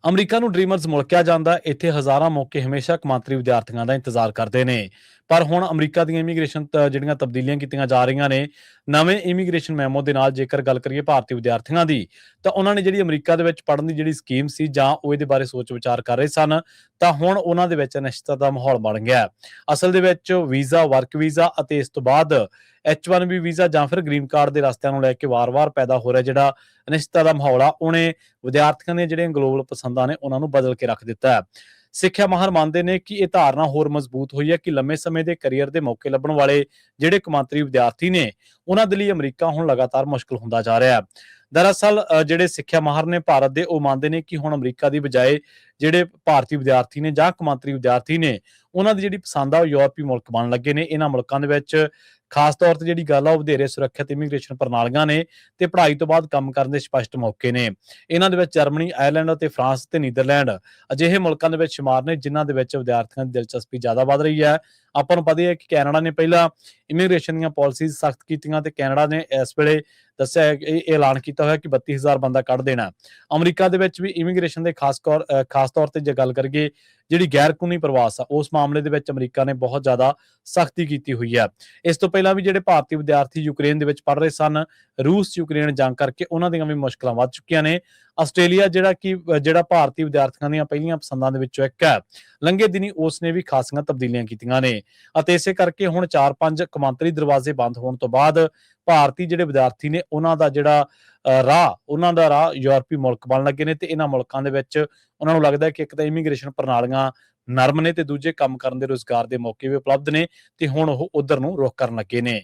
America ਨੂੰ ਡ੍ਰੀਮਰਜ਼ ਮੁਲਕ ਕਿਹਾ ਜਾਂਦਾ। ਇੱਥੇ ਹਜ਼ਾਰਾਂ ਮੌਕੇ ਹਮੇਸ਼ਾ ਕੌਮਾਂਤਰੀ ਵਿਦਿਆਰਥੀਆਂ ਦਾ ਇੰਤਜ਼ਾਰ ਕਰਦੇ ਨੇ। ਪਰ ਹੁਣ ਅਮਰੀਕਾ ਦੀਆਂ ਇਮੀਗ੍ਰੇਸ਼ਨ ਜਿਹੜੀਆਂ ਤਬਦੀਲੀਆਂ ਕੀਤੀਆਂ ਜਾ ਰਹੀਆਂ ਨੇ, ਨਵੇਂ ਇਮੀਗ੍ਰੇਸ਼ਨ ਮੈਮੋ ਦੇ ਨਾਲ ਜੇਕਰ ਗੱਲ ਕਰੀਏ ਭਾਰਤੀ ਵਿਦਿਆਰਥੀਆਂ ਦੀ, ਤਾਂ ਉਹਨਾਂ ਨੇ ਜਿਹੜੀ ਅਮਰੀਕਾ ਦੇ ਵਿੱਚ ਪੜ੍ਹਨ ਦੀ ਜਿਹੜੀ ਸਕੀਮ ਸੀ ਜਾਂ ਉਹ ਇਹਦੇ ਬਾਰੇ ਸੋਚ ਵਿਚਾਰ ਕਰ ਰਹੇ ਸਨ, ਤਾਂ ਹੁਣ ਉਹਨਾਂ ਦੇ ਵਿੱਚ ਅਨਿਸ਼ਚਿਤਤਾ ਦਾ ਮਾਹੌਲ ਬਣ ਗਿਆ ਹੈ। ਅਸਲ ਦੇ ਵਿੱਚ ਵੀਜ਼ਾ, ਵਰਕ ਵੀਜ਼ਾ ਅਤੇ ਇਸ ਤੋਂ ਬਾਅਦ H1B ਵੀਜ਼ਾ ਜਾਂ ਫਿਰ ਗ੍ਰੀਨ ਕਾਰਡ ਦੇ ਰਸਤਿਆਂ ਨੂੰ ਲੈ ਕੇ ਵਾਰ-ਵਾਰ ਪੈਦਾ ਹੋ ਰਿਹਾ ਜਿਹੜਾ ਅਨਿਸ਼ਚਿਤਤਾ ਦਾ ਮਾਹੌਲ ਆ, ਉਹਨੇ ਵਿਦਿਆਰਥੀਆਂ ਦੀਆਂ ਜਿਹੜੀਆਂ ਗਲੋਬਲ ਪਸੰਦਾਂ ਨੇ ਉਹਨਾਂ ਨੂੰ ਬਦਲ ਕੇ ਰੱਖ ਦਿੱਤਾ ਹੈ। ਸਿੱਖਿਆ ਮਾਹਰ ਮੰਨਦੇ ਨੇ ਕਿ ਇਹ ਧਾਰਨਾ ਹੋਰ ਮਜ਼ਬੂਤ ਹੋਈ ਹੈ ਕਿ ਲੰਮੇ ਸਮੇਂ ਦੇ ਕੈਰੀਅਰ ਦੇ ਮੌਕੇ ਲੱਭਣ ਵਾਲੇ ਜਿਹੜੇ ਕੌਮਾਂਤਰੀ ਵਿਦਿਆਰਥੀ ਨੇ, ਉਹਨਾਂ ਦੇ ਲਈ ਅਮਰੀਕਾ ਹੁਣ ਲਗਾਤਾਰ ਮੁਸ਼ਕਲ ਹੁੰਦਾ ਜਾ ਰਿਹਾ ਹੈ। ਦਰਅਸਲ ਜਿਹੜੇ ਸਿੱਖਿਆ ਮਾਹਰ ਨੇ ਭਾਰਤ ਦੇ, ਉਹ ਮੰਨਦੇ ਨੇ ਕਿ ਹੁਣ ਅਮਰੀਕਾ ਦੀ ਬਜਾਏ ਜਿਹੜੇ ਭਾਰਤੀ ਵਿਦਿਆਰਥੀ ਨੇ ਜਾਂ ਕੌਮਾਂਤਰੀ ਵਿਦਿਆਰਥੀ ਨੇ, ਉਹਨਾਂ ਦੀ ਜਿਹੜੀ ਪਸੰਦ ਆ ਉਹ ਯੂਰਪੀ ਮੁਲਕ ਬਣਨ ਲੱਗੇ ਨੇ। ਇਹਨਾਂ ਮੁਲਕਾਂ ਦੇ ਵਿੱਚ ਖਾਸ ਤੌਰ ਤੇ ਜਿਹੜੀ ਗੱਲ ਆ ਉਹ ਵਧੇਰੇ ਸੁਰੱਖਿਅਤ ਇਮੀਗ੍ਰੇਸ਼ਨ ਪ੍ਰਣਾਲੀਆਂ ਨੇ ਤੇ ਪੜ੍ਹਾਈ ਤੋਂ ਬਾਅਦ ਕੰਮ ਕਰਨ ਦੇ ਸਪਸ਼ਟ ਮੌਕੇ ਨੇ। ਇਹਨਾਂ ਦੇ ਵਿੱਚ ਜਰਮਨੀ, ਆਇਰਲੈਂਡ ਅਤੇ ਫਰਾਂਸ ਤੇ ਨੀਦਰਲੈਂਡ ਅਜਿਹੇ ਮੁਲਕਾਂ ਦੇ ਵਿੱਚ ਸ਼ੁਮਾਰ ਨੇ ਜਿਨ੍ਹਾਂ ਦੇ ਵਿੱਚ ਵਿਦਿਆਰਥੀਆਂ ਦੀ ਦਿਲਚਸਪੀ ਜ਼ਿਆਦਾ ਵੱਧ ਰਹੀ ਹੈ। ਆਪਾਂ ਨੂੰ ਪਤਾ ਹੈ ਕਿ ਕੈਨੇਡਾ ਨੇ ਪਹਿਲਾਂ ਇਮੀਗ੍ਰੇਸ਼ਨ ਦੀਆਂ ਪਾਲਿਸੀਜ਼ ਸਖਤ ਕੀਤੀਆਂ ਤੇ ਕੈਨੇਡਾ ਨੇ ਇਸ ਵੇਲੇ ਦੱਸਿਆ ਹੈ, ਇਹ ਐਲਾਨ ਕੀਤਾ ਹੋਇਆ ਕਿ 32,000 ਬੰਦਾ ਕੱਢ ਦੇਣਾ। ਅਮਰੀਕਾ ਦੇ ਵਿੱਚ ਵੀ ਇਮੀਗ੍ਰੇਸ਼ਨ ਦੇ ਖਾਸ ਤੌਰ ਤੇ ਜੇ ਗੱਲ ਕਰੀਏ ਜਿਹੜੀ ਗੈਰ ਕਾਨੂੰਨੀ ਪ੍ਰਵਾਸ ਆ, ਉਸ ਮਾਮਲੇ ਦੇ ਵਿੱਚ ਅਮਰੀਕਾ ਨੇ ਬਹੁਤ ਜ਼ਿਆਦਾ ਸਖਤੀ ਕੀਤੀ ਹੋਈ ਹੈ। ਇਸ ਤੋਂ ਪਹਿਲਾਂ ਵੀ ਜਿਹੜੇ ਭਾਰਤੀ ਵਿਦਿਆਰਥੀ ਯੂਕਰੇਨ ਦੇ ਵਿੱਚ ਪੜ੍ਹ ਰਹੇ ਸਨ, ਰੂਸ ਯੂਕਰੇਨ ਜੰਗ ਕਰਕੇ ਉਹਨਾਂ ਦੀਆਂ ਵੀ ਮੁਸ਼ਕਲਾਂ ਵੱਧ ਚੁੱਕੀਆਂ ਨੇ। ਆਸਟ੍ਰੇਲੀਆ ਜਿਹੜਾ ਭਾਰਤੀ ਵਿਦਿਆਰਥੀਆਂ ਦੀਆਂ ਪਹਿਲੀਆਂ ਪਸੰਦਾਂ ਦੇ ਵਿੱਚੋਂ ਇੱਕ ਹੈ, ਲੰਘੇ ਦਿਨੀ ਉਸ ਨੇ ਵੀ ਖਾਸੀਆਂ ਤਬਦੀਲੀਆਂ ਕੀਤੀਆਂ ਨੇ ਅਤੇ ਇਸੇ ਕਰਕੇ ਹੁਣ 4-5 ਕੌਮਾਂਤਰੀ ਦਰਵਾਜ਼ੇ ਬੰਦ ਹੋਣ ਤੋਂ ਬਾਅਦ ਭਾਰਤੀ ਜਿਹੜੇ ਵਿਦਿਆਰਥੀ ਨੇ ਉਹਨਾਂ ਦਾ ਜਿਹੜਾ ਰਾਹ ਯੂਰਪੀ ਮੁਲਕ ਬਣਨ ਲੱਗੇ ਨੇ ਤੇ ਇਹਨਾਂ ਮੁਲਕਾਂ ਦੇ ਵਿੱਚ ਉਹਨਾਂ ਨੂੰ ਲੱਗਦਾ ਕਿ ਇੱਕ ਤਾਂ ਇਮੀਗ੍ਰੇਸ਼ਨ ਪ੍ਰਣਾਲੀਆਂ ਨਰਮ ਨੇ ਤੇ ਦੂਜੇ ਕੰਮ ਕਰਨ ਦੇ ਰੁਜ਼ਗਾਰ ਦੇ ਮੌਕੇ ਵੀ ਉਪਲਬਧ ਨੇ ਤੇ ਹੁਣ ਉਹ ਉਧਰ ਨੂੰ ਰੁਖ ਕਰਨ ਲੱਗੇ ਨੇ।